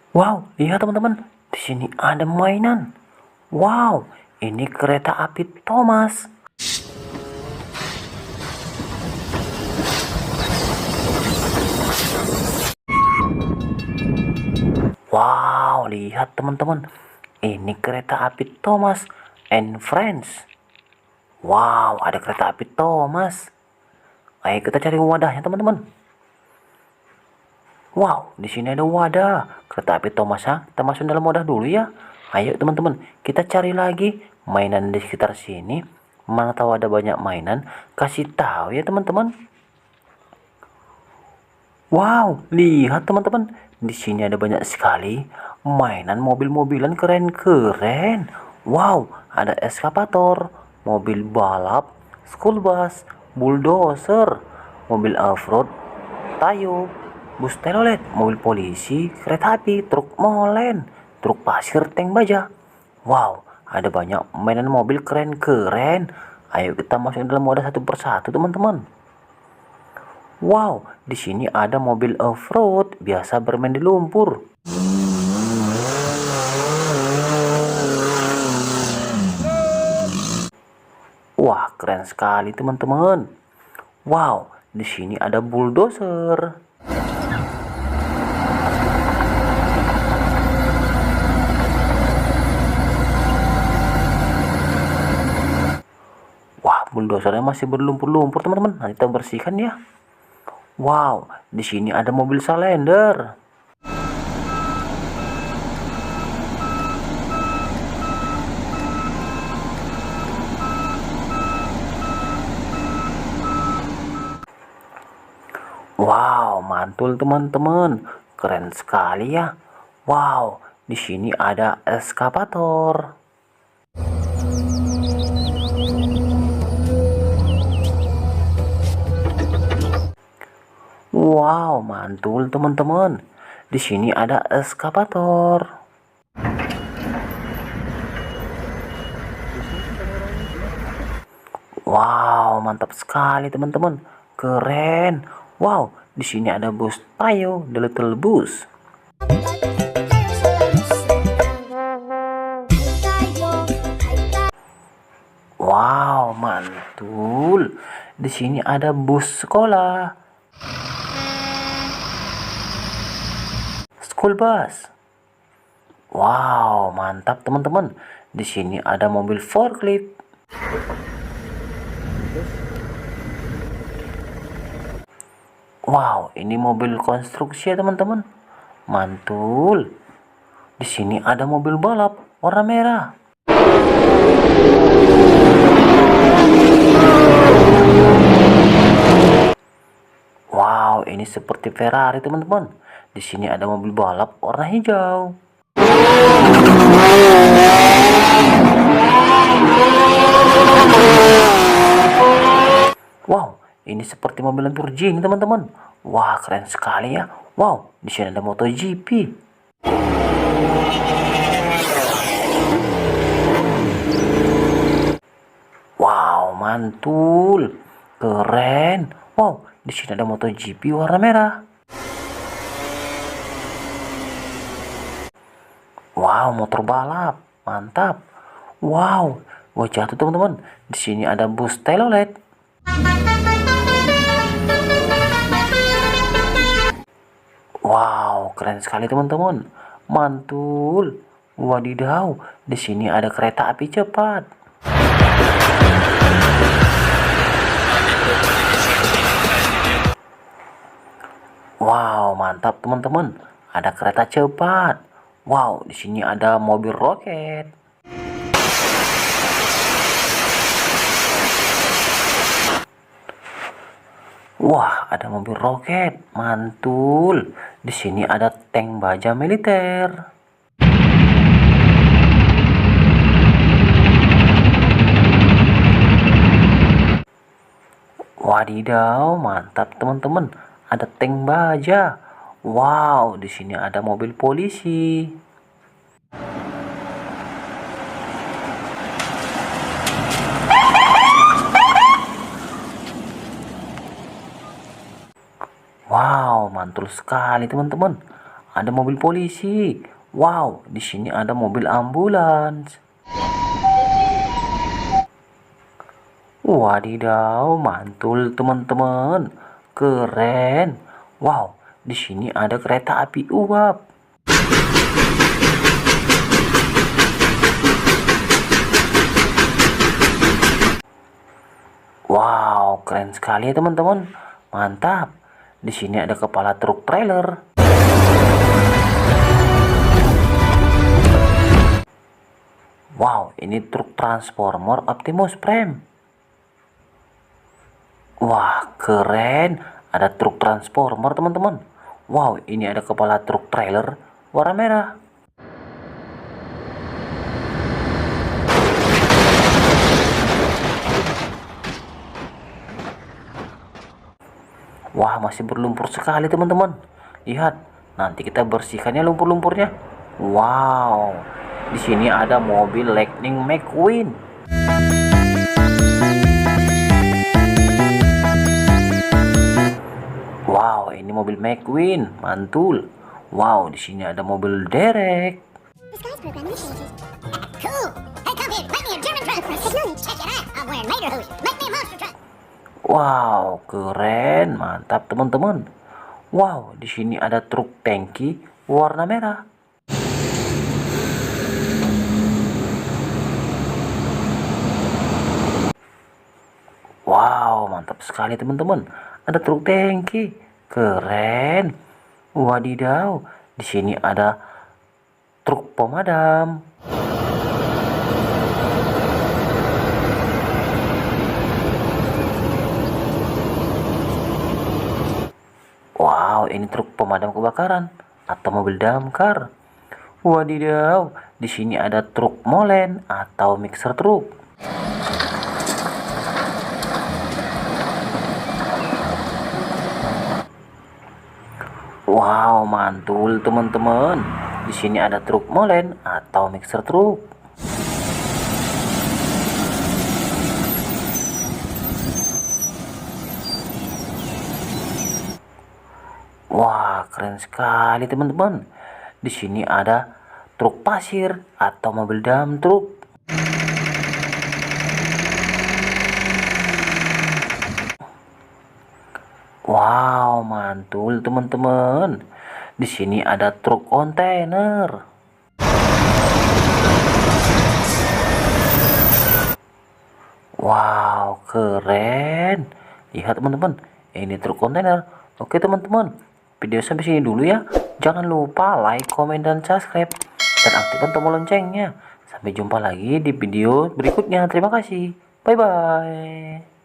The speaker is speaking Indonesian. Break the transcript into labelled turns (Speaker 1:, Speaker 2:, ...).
Speaker 1: Wow, lihat teman-teman, di sini ada mainan. Wow, ini kereta api Thomas. Wow, lihat teman-teman, ini kereta api Thomas and Friends. Wow, ada kereta api Thomas. Ayo kita cari wadahnya teman-teman. Wow, di sini ada wadah kereta api Thomas ya. Kita masuk dalam wadah dulu ya. Ayo teman-teman, kita cari lagi mainan di sekitar sini. Mana tahu ada banyak mainan, kasih tahu ya teman-teman. Wow, lihat teman-teman, di sini ada banyak sekali mainan mobil-mobilan keren-keren. Wow, ada eskavator, mobil balap, school bus, bulldozer, mobil off-road, tayo, bus telolet, mobil polisi, kereta api, truk molen, truk pasir, tank baja. Wow, ada banyak mainan mobil keren-keren. Ayo kita masuk dalam wadah satu persatu teman-teman. Wow, di sini ada mobil off-road, biasa bermain di lumpur. Wah, keren sekali teman-teman. Wow, di sini ada bulldozer. Wah, bulldozernya masih berlumpur-lumpur teman-teman. Nanti kita bersihkan ya. Wow, di sini ada mobil Salender. Wow, mantul teman-teman. Keren sekali ya. Wow, di sini ada eskavator. Wow, mantul teman-teman. Di sini ada eskavator. Wow, mantap sekali teman-teman. Keren. Wow, di sini ada bus Tayo, The Little Bus. Wow, mantul. Di sini ada bus sekolah. School bus. Wow, mantap teman-teman. Di sini ada mobil forklift. Wow, ini mobil konstruksi ya teman-teman. Mantul. Di sini ada mobil balap warna merah. Wow, ini seperti Ferrari teman-teman. Di sini ada mobil balap warna hijau. Wow, ini seperti mobil Lamborghini teman-teman. Wah, keren sekali ya. Wow, di sini ada MotoGP. Wow, mantul. Keren. Wow, di sini ada MotoGP warna merah. Wow, motor balap. Mantap. Wow, wah jatuh teman-teman. Di sini ada bus telolet. Wow, keren sekali teman-teman. Mantul. Wadidaw, di sini ada kereta api cepat. Wow, mantap teman-teman. Ada kereta cepat. Wow, di sini ada mobil roket. Wah, ada mobil roket. Mantul. Di sini ada tank baja militer. Wadidaw, mantap teman-teman. Ada tank baja. Wow, di sini ada mobil polisi. Wow, mantul sekali teman-teman. ada mobil polisi. Wow, di sini ada mobil ambulans. Wadidaw, mantul teman-teman. Keren. Wow, di sini ada kereta api uap. Wow, keren sekali ya teman-teman. Mantap. Di sini ada kepala truk trailer. Wow, ini truk transformer Optimus Prime. Wah, keren. Ada truk transformer teman-teman. Wow, ini ada kepala truk trailer warna merah. Wah, masih berlumpur sekali teman-teman. Lihat, nanti kita bersihkannya lumpur-lumpurnya. Wow, di sini ada mobil Lightning McQueen. Wow, ini mobil McQueen, mantul. Wow, di sini ada mobil Derek.
Speaker 2: Cool. Hey, come here. Make me a German truck. Check it out. I'm wearing Mater hose. Make me a monster truck.
Speaker 1: Wow, keren, mantap teman-teman. Wow, di sini ada truk tangki warna merah. Wow, mantap sekali teman-teman. Ada truk tangki, keren. Wadidaw, di sini ada truk pemadam. Wow, ini truk pemadam kebakaran atau mobil damkar. Wadidaw, di sini ada truk molen atau mixer truk. Wow, mantul teman-teman. Di sini ada truk molen atau mixer truk. Wah, keren sekali teman-teman. Di sini ada truk pasir atau mobil dump truk. Wow, mantul teman-teman. Di sini ada truk kontainer. Wow, keren. Lihat teman-teman, ini truk kontainer. Oke teman-teman, video sampai sini dulu ya. Jangan lupa like, komen, dan subscribe. Dan aktifkan tombol loncengnya. Sampai jumpa lagi di video berikutnya. Terima kasih. Bye-bye.